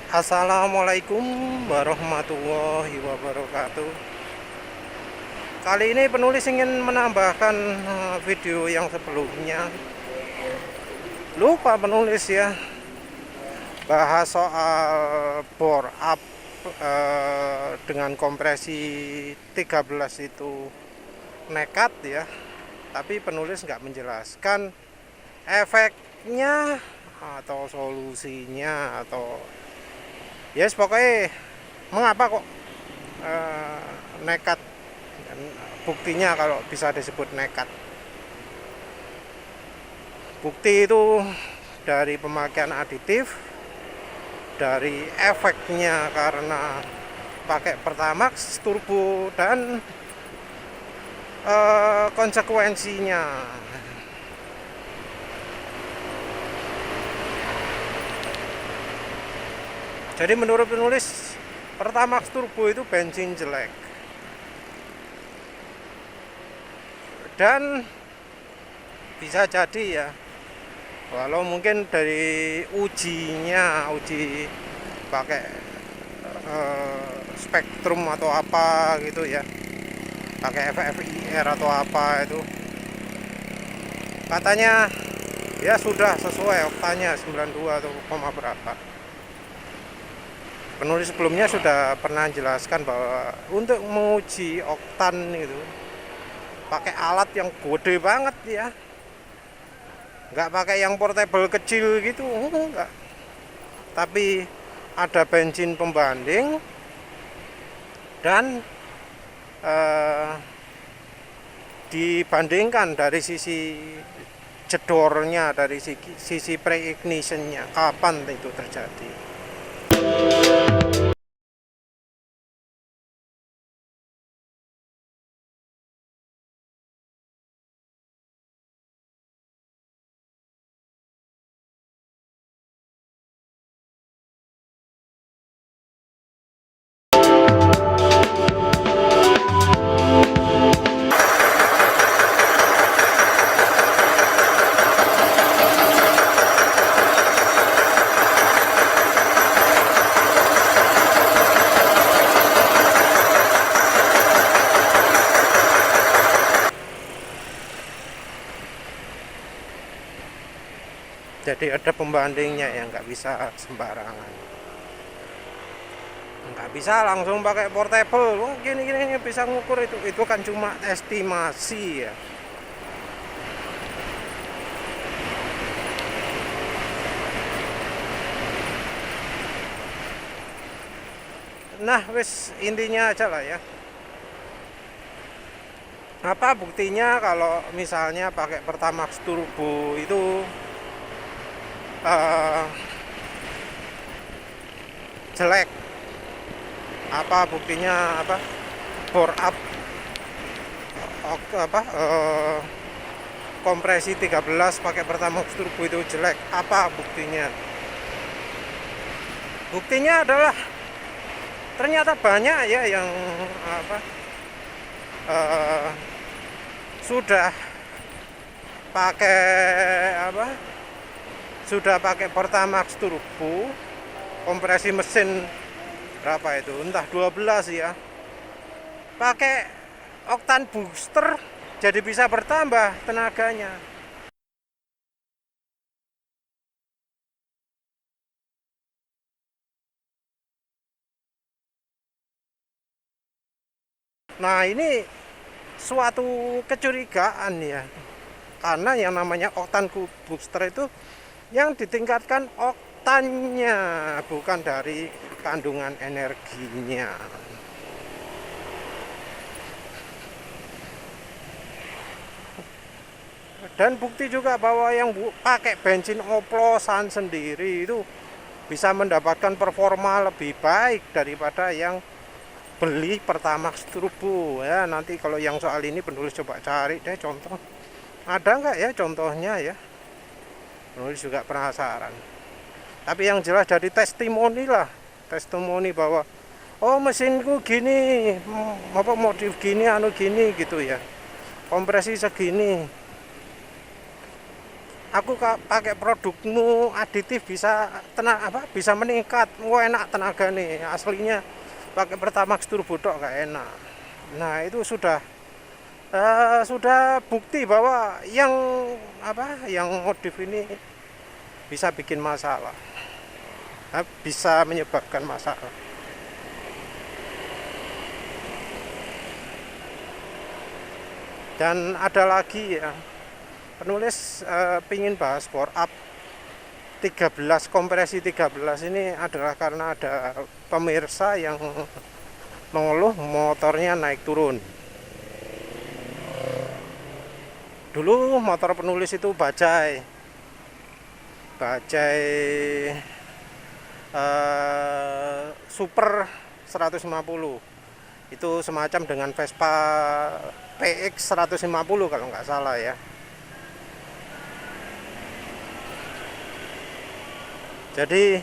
Assalamualaikum warahmatullahi wabarakatuh. Kali ini penulis ingin menambahkan video yang sebelumnya. Lupa penulis ya, bahas soal bore up dengan kompresi 13 itu nekat ya. Tapi penulis nggak menjelaskan efeknya atau solusinya atau yes, pokoknya mengapa kok nekat, dan buktinya kalau bisa disebut nekat. Bukti itu dari pemakaian aditif, dari efeknya karena pakai Pertamax turbo, dan konsekuensinya. Jadi menurut penulis, Pertamax turbo itu bensin jelek. Dan bisa jadi ya, walau mungkin dari uji pakai spektrum atau apa gitu ya, pakai FFIR atau apa itu, katanya ya sudah sesuai oktannya 92 atau koma berapa. Penulis sebelumnya sudah pernah jelaskan bahwa untuk menguji oktan itu pakai alat yang gede banget ya, nggak pakai yang portable kecil gitu, enggak. Tapi ada bensin pembanding dan dibandingkan dari sisi jedornya, dari sisi pre-ignitionnya, kapan itu terjadi. Jadi ada pembandingnya yang nggak bisa sembarangan, nggak bisa langsung pakai portable. Gini bisa ngukur itu kan cuma estimasi ya. Nah wis, intinya aja lah ya, apa buktinya kalau misalnya pakai Pertamax turbo itu jelek. Apa buktinya, apa bore up kompresi 13 pakai Pertamax turbo itu jelek, apa buktinya? Buktinya adalah ternyata banyak ya yang sudah pakai Pertamax turbo, kompresi mesin berapa itu, entah 12 ya, pakai oktan booster jadi bisa bertambah tenaganya. Nah ini suatu kecurigaan ya, karena yang namanya oktan booster itu yang ditingkatkan oktannya, bukan dari kandungan energinya. Dan bukti juga bahwa yang pakai bensin oplosan sendiri itu bisa mendapatkan performa lebih baik daripada yang beli Pertamax turbo ya. Nanti kalau yang soal ini penulis coba cari deh contoh, ada nggak ya contohnya ya, penulis juga penasaran. Tapi yang jelas dari testimoni bahwa oh mesinku gini, apa modif gini, gini gitu ya, kompresi segini. aku pakai produkmu aditif bisa bisa meningkat, wah enak tenaga nih, aslinya pakai Pertamax turbo tok gak enak. Nah itu sudah bukti bahwa yang modif ini bisa bikin masalah, bisa menyebabkan masalah. Dan ada lagi ya, penulis pingin bahas power up 13, kompresi 13 ini adalah karena ada pemirsa yang mengeluh motornya naik turun. Dulu motor penulis itu bajai Super 150, itu semacam dengan Vespa PX 150 kalau nggak salah ya. Jadi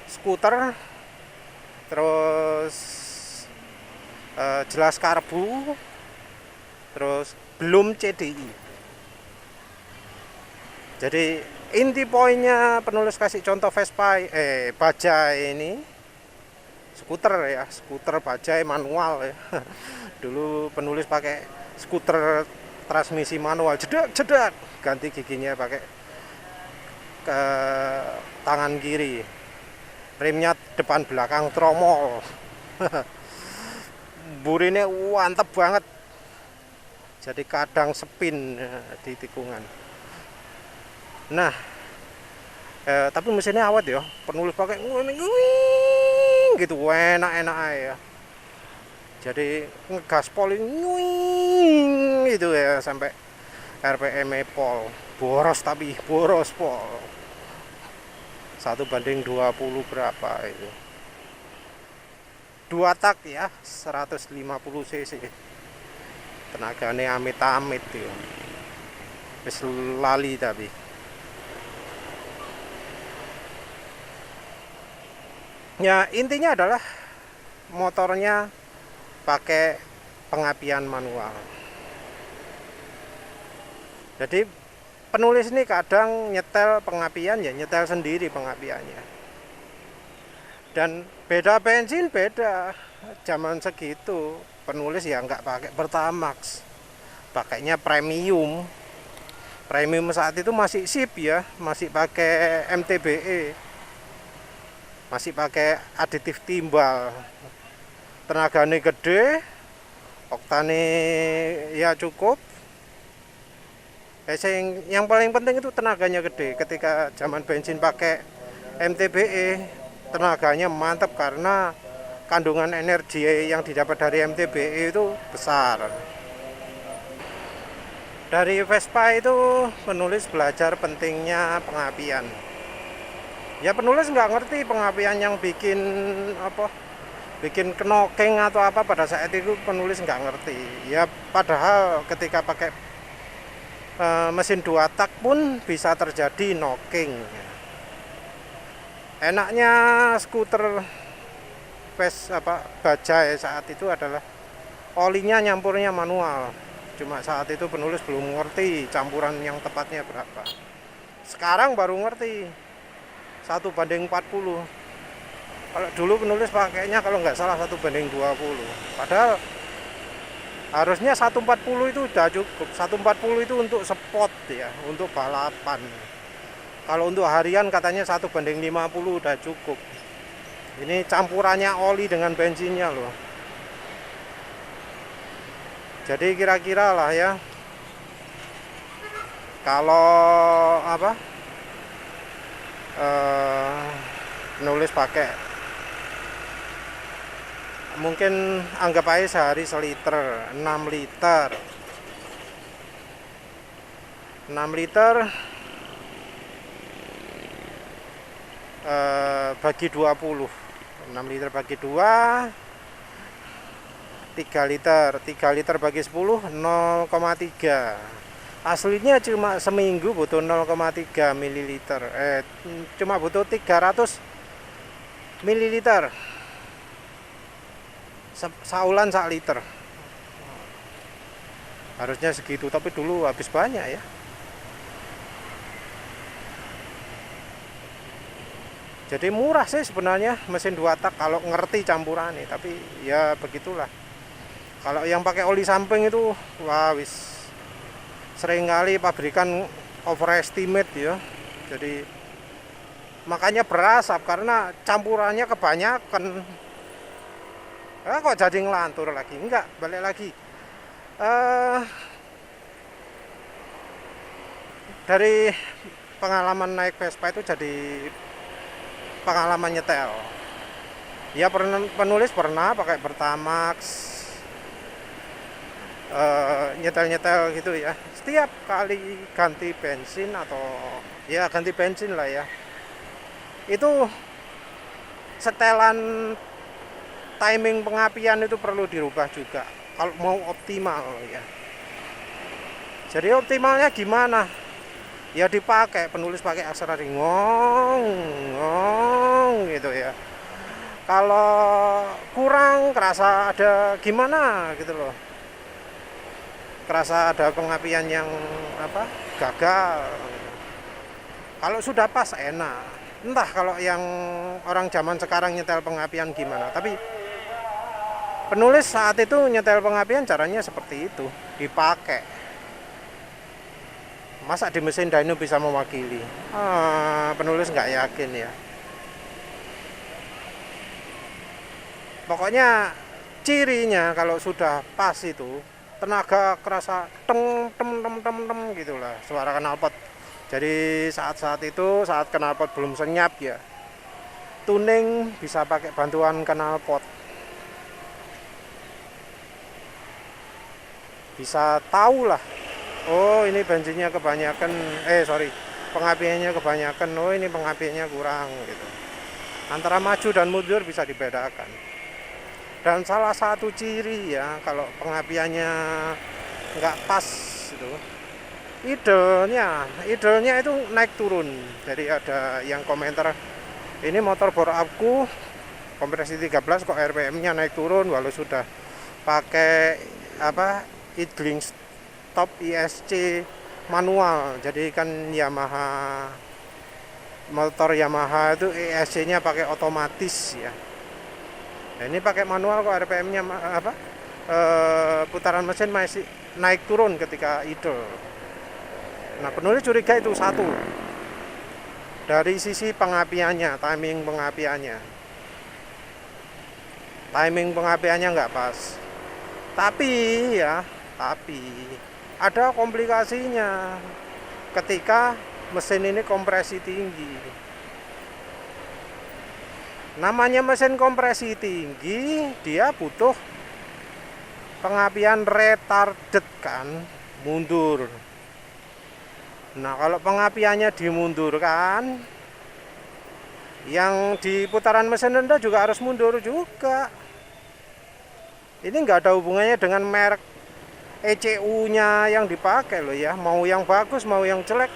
skuter, terus jelas karbu, terus belum CDI. Jadi inti poinnya penulis kasih contoh Vespa bajai ini, skuter bajai manual ya. Dulu penulis pakai skuter transmisi manual, jedak ganti giginya pakai ke tangan kiri, remnya depan belakang tromol. Burine mantep banget, jadi kadang spin di tikungan. Nah tapi mesinnya awet ya, penulis pakai gitu, enak ya. Jadi ngegaspol itu ya sampai RPM pol boros, tapi boros pol 1/20 berapa itu, 2 tak ya, 150 cc, tenaganya amit-amit ya, wis lali. Tapi ya intinya adalah motornya pakai pengapian manual. Jadi penulis ini kadang nyetel pengapian ya, nyetel sendiri pengapiannya. Dan beda bensin, beda. Zaman segitu penulis ya nggak pakai Pertamax, pakainya premium. Premium saat itu masih sip ya, masih pakai MTBE, masih pakai aditif timbal. Tenaganya gede, oktane ya cukup. Yang paling penting itu tenaganya gede. Ketika zaman bensin pakai MTBE, tenaganya mantap karena kandungan energi yang didapat dari MTBE itu besar. Dari Vespa itu penulis belajar pentingnya pengapian. Ya penulis nggak ngerti pengapian yang bikin knocking atau apa pada saat itu, penulis nggak ngerti. Ya padahal ketika pakai mesin 2 tak pun bisa terjadi knocking. Enaknya skuter bajai saat itu adalah olinya nyampurnya manual. Cuma saat itu penulis belum ngerti campuran yang tepatnya berapa. Sekarang baru ngerti 1/40. Kalau dulu penulis pakainya kalau nggak salah 1/20. Padahal harusnya 140 itu udah cukup. 140 itu untuk sport ya, untuk balapan. Kalau untuk harian katanya 1/50 udah cukup. Ini campurannya oli dengan bensinnya loh. Jadi kira-kira lah ya, kalau nulis pakai, mungkin anggap aja sehari seliter, 6 liter bagi 20, 6 liter bagi 2, 3 liter bagi 10, 0,3. Aslinya cuma seminggu butuh 0,3 ml, cuma butuh 300 ml saulan 1 liter. Harusnya segitu, tapi dulu habis banyak ya. Jadi murah sih sebenarnya mesin 2 tak kalau ngerti campurannya, tapi ya begitulah. Kalau yang pakai oli samping itu wah wis seringkali pabrikan overestimate ya. Jadi makanya berasap karena campurannya kebanyakan. Kok jadi ngelantur lagi? Enggak, balik lagi. Dari pengalaman naik Vespa itu jadi pengalaman nyetel. Ya penulis pernah pakai Pertamax, nyetel-nyetel gitu ya. Setiap kali ganti bensin atau ya ganti bensin lah ya, itu setelan timing pengapian itu perlu dirubah juga kalau mau optimal ya. Jadi optimalnya gimana? Ya dipakai, penulis pakai akselerasi ngong ngong gitu ya. Kalau kurang kerasa ada gimana gitu loh, kerasa ada pengapian yang gagal. Kalau sudah pas enak. Entah kalau yang orang zaman sekarang nyetel pengapian gimana, tapi penulis saat itu nyetel pengapian caranya seperti itu, dipakai. Masa di mesin dyno bisa mewakili? Penulis nggak yakin ya. Pokoknya cirinya kalau sudah pas itu tenaga kerasa tem tem tem tem tem gitulah suara knalpot. Jadi saat itu saat knalpot belum senyap ya, tuning bisa pakai bantuan knalpot. Bisa tahu lah, oh ini bensinnya kebanyakan, pengapiannya kebanyakan, oh ini pengapiannya kurang gitu. Antara maju dan mundur bisa dibedakan. Dan salah satu ciri ya kalau pengapiannya nggak pas itu, idenya itu naik turun. Jadi ada yang komentar, ini motor bor aku kompresi 13 kok RPM-nya naik turun walau sudah pakai idling stop ISC manual. Jadi kan motor Yamaha itu ISC-nya pakai otomatis ya. Nah, ini pakai manual kok RPM-nya putaran mesin masih naik turun ketika idle. Nah, penulis curiga itu satu. Dari sisi pengapiannya, timing pengapiannya nggak pas. Tapi ada komplikasinya ketika mesin ini kompresi tinggi. Namanya mesin kompresi tinggi, dia butuh pengapian retarded kan, mundur. Nah, kalau pengapiannya dimundurkan, yang di putaran mesin rendah juga harus mundur juga. Ini nggak ada hubungannya dengan merek ECU-nya yang dipakai loh ya. Mau yang bagus, mau yang jelek,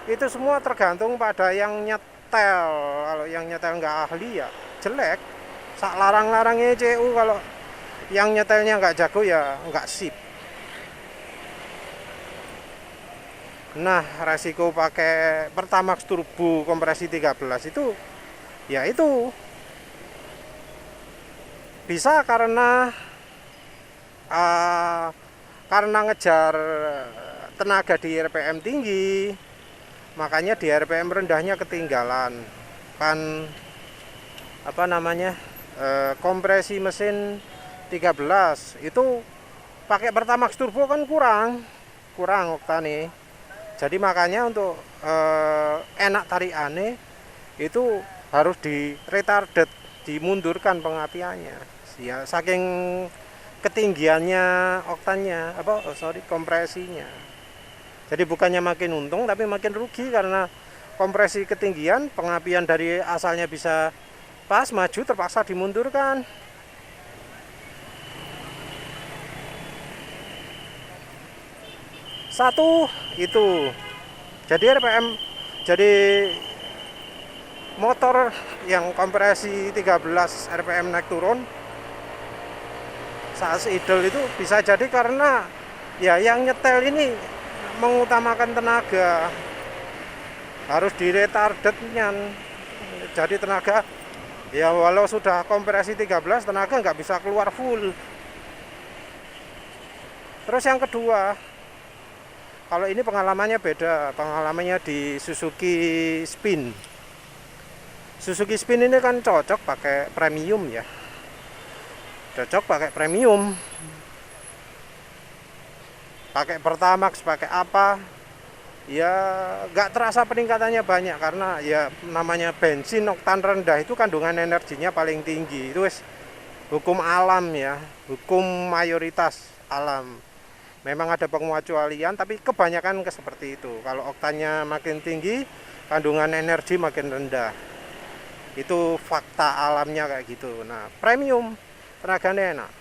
itu semua tergantung pada yang nyetel. Kalau yang nyetel nggak ahli ya jelek. Sak larang-larang ECU, kalau yang nyetelnya nggak jago ya nggak sip. Nah, resiko pakai Pertamax turbo kompresi 13 itu bisa karena ngejar tenaga di RPM tinggi, makanya di RPM rendahnya ketinggalan kan kompresi mesin 13 itu pakai Pertamax turbo kan kurang oktane. Jadi makanya untuk enak tarikannya itu harus di retarded, dimundurkan pengapiannya ya, saking ketinggiannya oktannya kompresinya. Jadi bukannya makin untung tapi makin rugi karena kompresi ketinggian, pengapian dari asalnya bisa pas maju terpaksa dimundurkan. Satu itu. Jadi motor yang kompresi 13 RPM naik turun saat idle itu bisa jadi karena ya yang nyetel ini mengutamakan tenaga, harus di retardednya Jadi tenaga ya walau sudah kompresi 13, tenaga nggak bisa keluar full. Terus yang kedua, kalau ini pengalamannya beda, pengalamannya di Suzuki Spin. Suzuki Spin ini kan cocok pakai premium ya, cocok pakai premium, pakai Pertamax, pakai apa, ya nggak terasa peningkatannya banyak karena ya namanya bensin oktan rendah itu kandungan energinya paling tinggi. Itu wis hukum alam ya, hukum mayoritas alam. Memang ada pengecualian, tapi kebanyakan seperti itu. Kalau oktannya makin tinggi, kandungan energi makin rendah. Itu fakta alamnya kayak gitu. Nah, premium tenaganya enak.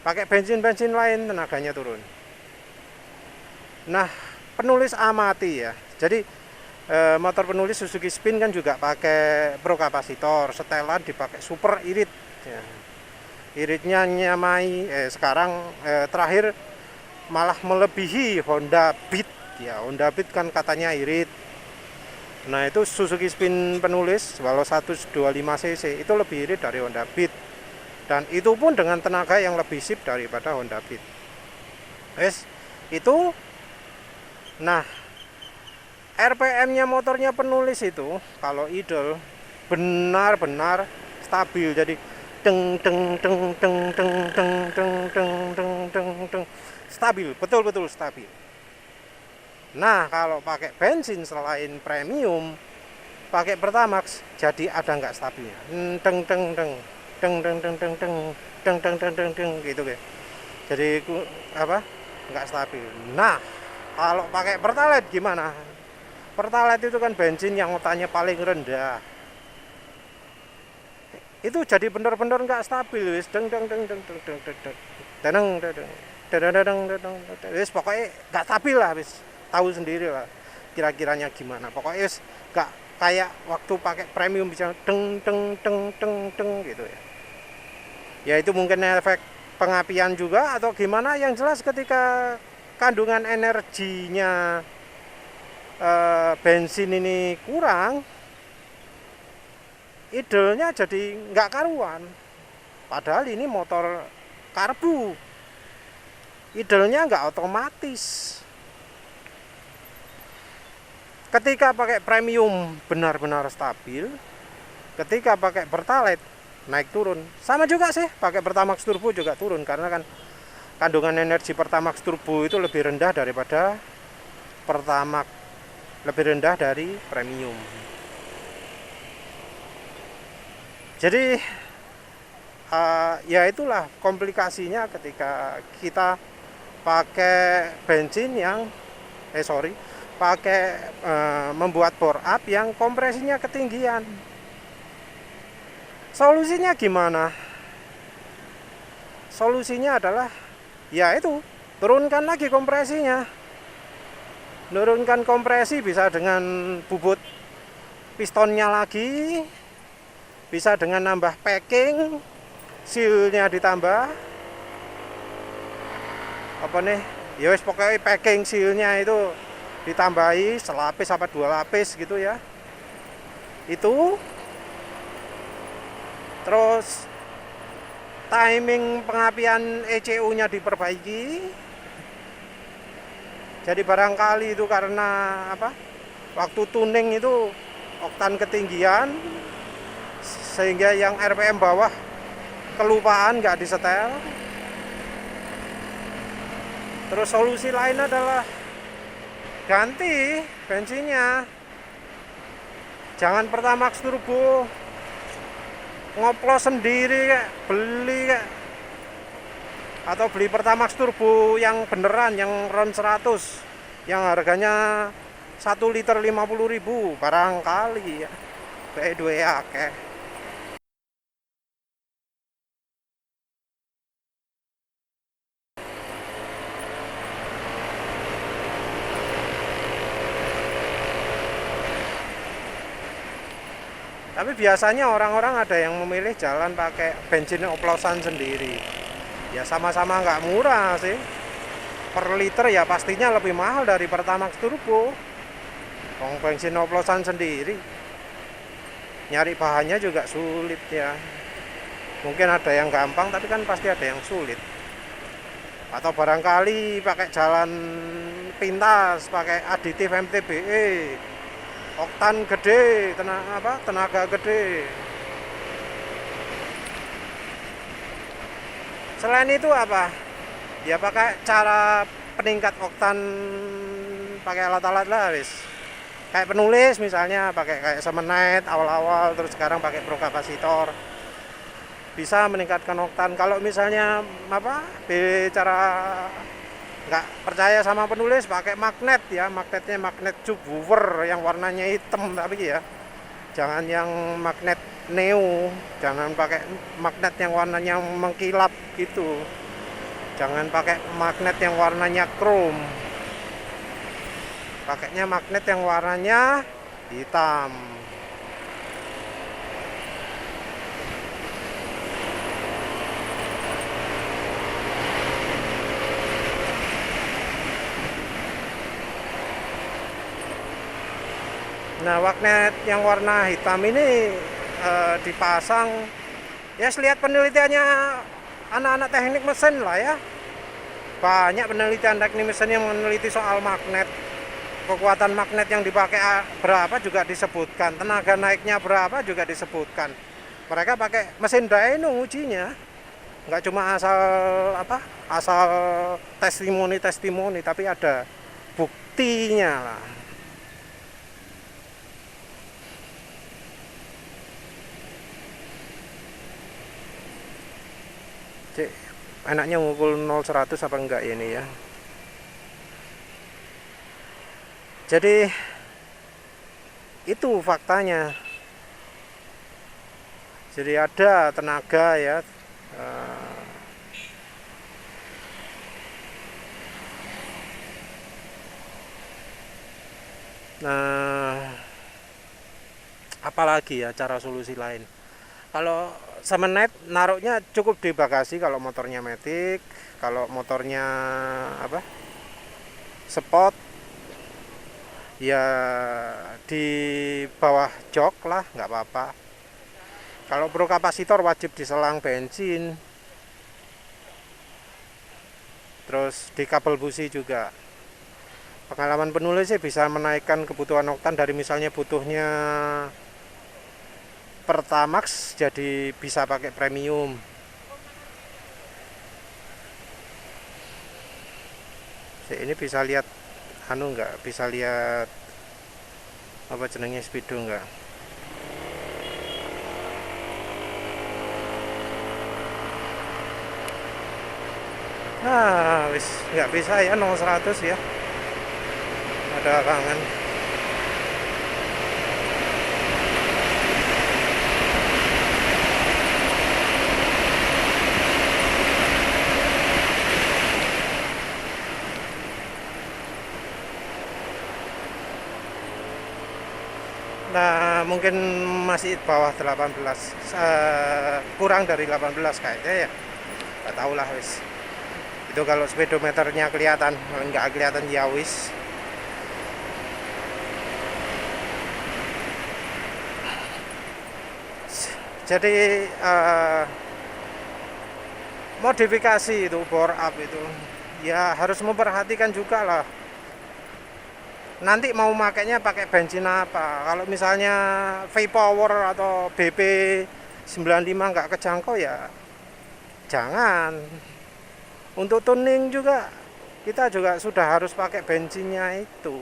Pakai bensin-bensin lain tenaganya turun. Nah, penulis amati ya. Jadi motor penulis Suzuki Spin kan juga pakai pro kapasitor, setelan dipakai super irit. Ya. Iritnya nyamai. Sekarang terakhir malah melebihi Honda Beat ya. Honda Beat kan katanya irit. Nah itu Suzuki Spin penulis walau 125 cc itu lebih irit dari Honda Beat, dan itu pun dengan tenaga yang lebih sip daripada Honda Beat. Itu. Nah RPM nya motornya penulis itu kalau idle benar-benar stabil, jadi deng deng deng deng deng deng deng deng deng deng deng, stabil, betul-betul stabil. Nah kalau pakai bensin selain premium, pakai Pertamax, jadi ada nggak stabilnya, deng deng deng deng deng deng deng deng deng deng deng deng deng gitu ya. Jadi apa, nggak stabil. Nah kalau pakai Pertalite gimana? Pertalite itu kan bensin yang oktannya paling rendah, itu jadi benar-benar nggak stabil, wis deng deng deng deng deng deng deng deng deng deng, wis pokoknya nggak stabil lah, wis tahu sendiri lah kira-kiranya gimana. Pokoknya wis nggak kayak waktu pakai premium bisa deng deng deng deng deng gitu ya. Ya itu mungkin efek pengapian juga atau gimana, yang jelas ketika kandungan energinya bensin ini kurang, idenya jadi nggak karuan. Padahal ini motor karbu, idenya nggak otomatis. Ketika pakai premium benar-benar stabil, ketika pakai Pertalite naik turun. Sama juga sih, pakai Pertamax Turbo juga turun karena kan kandungan energi Pertamax Turbo itu lebih rendah daripada Pertamax, lebih rendah dari premium. Jadi ya itulah komplikasinya ketika kita pakai bensin yang pakai membuat bore up yang kompresinya ketinggian. Solusinya gimana? Solusinya adalah ya itu, turunkan lagi kompresinya. Menurunkan kompresi bisa dengan bubut pistonnya lagi, bisa dengan nambah packing, sealnya ditambah, apa nih, ya wis pokoknya packing sealnya itu ditambahi selapis apa 2 lapis gitu ya. Itu terus timing pengapian ECU nya diperbaiki. Jadi barangkali itu karena apa, waktu tuning itu oktan ketinggian sehingga yang RPM bawah kelupaan nggak disetel. Terus solusi lain adalah ganti bensinnya, jangan Pertamax Turbo, ngoplos sendiri kayak beli kayak, atau beli Pertamax Turbo yang beneran, yang RON 100 yang harganya 1 liter 50.000 barangkali ya, kayak dua akeh. Tapi biasanya orang-orang ada yang memilih jalan pakai bensin oplosan sendiri. Ya sama-sama nggak murah sih. Per liter ya pastinya lebih mahal dari Pertamax Turbo. Bensin oplosan sendiri. nyari bahannya juga sulit ya. Mungkin ada yang gampang tapi kan pasti ada yang sulit. Atau barangkali pakai jalan pintas, pakai aditif MTBE, oktan gede, tenaga gede. Selain itu apa? Ya pakai cara peningkat oktan, pakai alat-alat lah wis. Kayak penulis misalnya pakai kayak semenit awal-awal, terus sekarang pakai prokapasitor. Bisa meningkatkan oktan. Kalau misalnya bicara nggak percaya sama penulis, pakai magnet ya, magnetnya magnet subwoofer yang warnanya hitam, tapi ya jangan yang magnet neo, jangan pakai magnet yang warnanya mengkilap gitu, jangan pakai magnet yang warnanya krom, pakainya magnet yang warnanya hitam. Nah, magnet yang warna hitam ini dipasang, ya lihat penelitiannya anak-anak teknik mesin lah ya. Banyak penelitian teknik mesin yang meneliti soal magnet. Kekuatan magnet yang dipakai berapa juga disebutkan, tenaga naiknya berapa juga disebutkan. Mereka pakai mesin dyno ujinya. Nggak cuma asal testimoni, tapi ada buktinya lah. Enaknya ngukul 0-100 apa enggak ini ya. Jadi itu faktanya. Jadi ada tenaga ya, nah apalagi ya cara solusi lain. Kalau semenit naruhnya cukup di bagasi kalau motornya matic, kalau motornya sport ya di bawah jok lah, nggak apa-apa. Kalau prokapasitor wajib diselang bensin, terus di kabel busi juga. Pengalaman penulis sih bisa menaikkan kebutuhan oktan dari misalnya butuhnya Pertamax jadi bisa pakai premium. Ini bisa lihat nggak, bisa lihat apa jenengnya speedo nggak. Wis nggak bisa ya 0-100 ya, ada halangan. Nah, mungkin masih bawah 18, kurang dari 18 kayaknya ya, nggak tahu lah wis. Itu kalau speedometernya kelihatan, kalau nggak kelihatan ya wis. Jadi modifikasi itu bore up itu ya harus memperhatikan juga lah. Nanti mau makainya pakai bensin apa? Kalau misalnya V-Power atau BP 95 nggak kejangkau ya jangan. Untuk tuning juga kita juga sudah harus pakai bensinnya itu.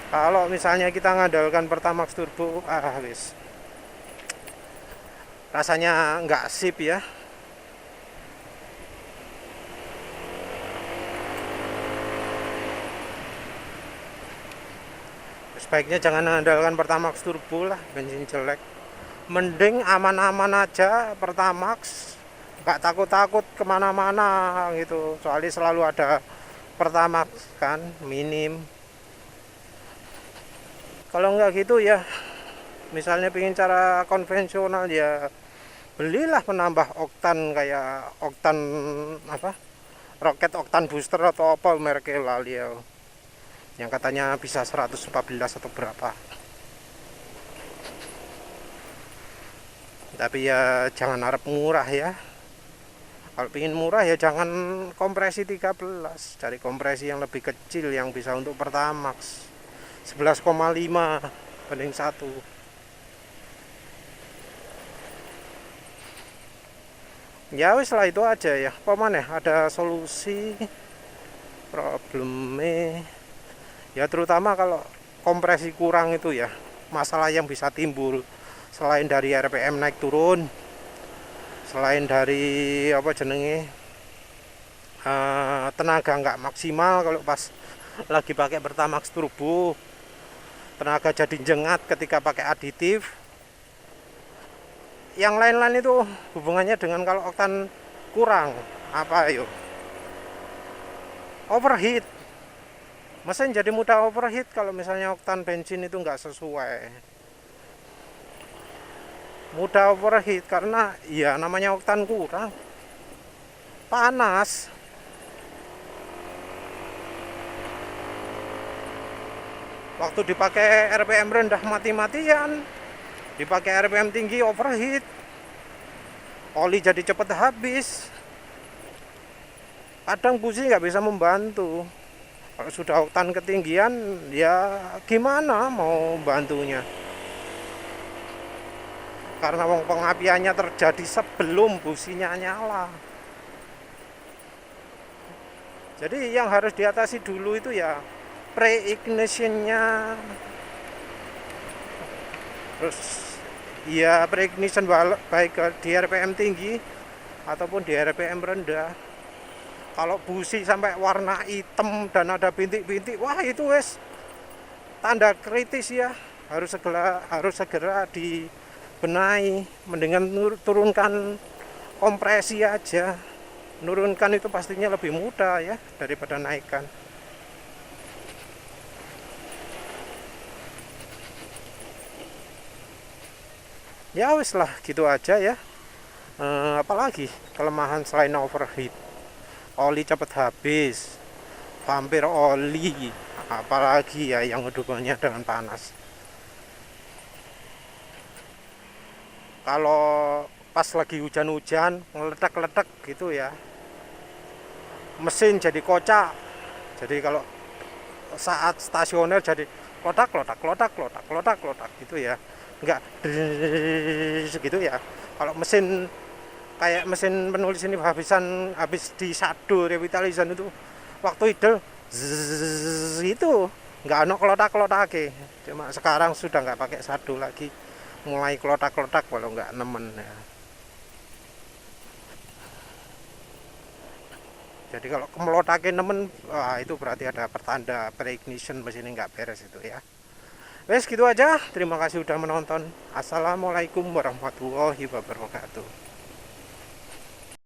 Kalau misalnya kita ngandalkan Pertamax turbo, wis rasanya nggak sip ya. Sebaiknya jangan mengandalkan Pertamax turbo lah, bensin jelek. Mending aman-aman aja Pertamax, nggak takut-takut kemana-mana gitu. Soalnya selalu ada Pertamax kan, minim. Kalau nggak gitu ya, misalnya pengen cara konvensional ya belilah penambah oktan kayak oktan apa, roket oktan booster atau apa mereknya lali ya, yang katanya bisa 114 atau berapa. Tapi ya jangan harap murah ya. Kalau ingin murah ya jangan kompresi 13, cari kompresi yang lebih kecil yang bisa untuk Pertamax 11,5 banding 1. Ya wis lah itu aja ya. Paman ya, ada solusi problemnya. Ya terutama kalau kompresi kurang itu ya, masalah yang bisa timbul selain dari RPM naik turun, selain dari apa jenenge tenaga nggak maksimal kalau pas lagi pakai Pertamax turbo, tenaga jadi jengat ketika pakai aditif. Yang lain-lain itu hubungannya dengan kalau oktan kurang apa yuk, overheat. Mesin jadi mudah overheat kalau misalnya oktan bensin itu nggak sesuai, mudah overheat karena ya namanya oktan kurang, panas. Waktu dipakai RPM rendah mati-matian, dipakai RPM tinggi overheat, oli jadi cepat habis. Kadang busi nggak bisa membantu. Kalau sudah oktan ketinggian ya gimana mau bantunya, karena pengapiannya terjadi sebelum businya nyala. Jadi yang harus diatasi dulu itu ya pre-ignitionnya. Terus ya pre-ignition baik di RPM tinggi ataupun di RPM rendah. Kalau busi sampai warna hitam dan ada bintik-bintik, wah itu wes tanda kritis ya, harus segera dibenahi. Mendingan turunkan kompresi aja. Nurunkan itu pastinya lebih mudah ya daripada naikkan. Ya wis lah gitu aja ya. Apalagi kelemahan selain overheat, oli cepat habis, vampir oli, apalagi ya yang hubungannya dengan panas. Kalau pas lagi hujan-hujan ngeledak-ledak gitu ya, mesin jadi kocak. Jadi kalau saat stasioner jadi klodak gitu ya, enggak gitu ya. Kalau mesin kayak mesin penulis ini habis di sado revitalizan itu, waktu idle itu nggak ada klodak-klodak. Cuma sekarang sudah nggak pakai sado lagi, mulai klodak-klodak walau nggak nemen ya. Jadi kalau kemelodakin nemen, wah itu berarti ada pertanda pre-ignition mesin nggak beres itu ya. Wes gitu aja, terima kasih udah menonton. Assalamualaikum warahmatullahi wabarakatuh.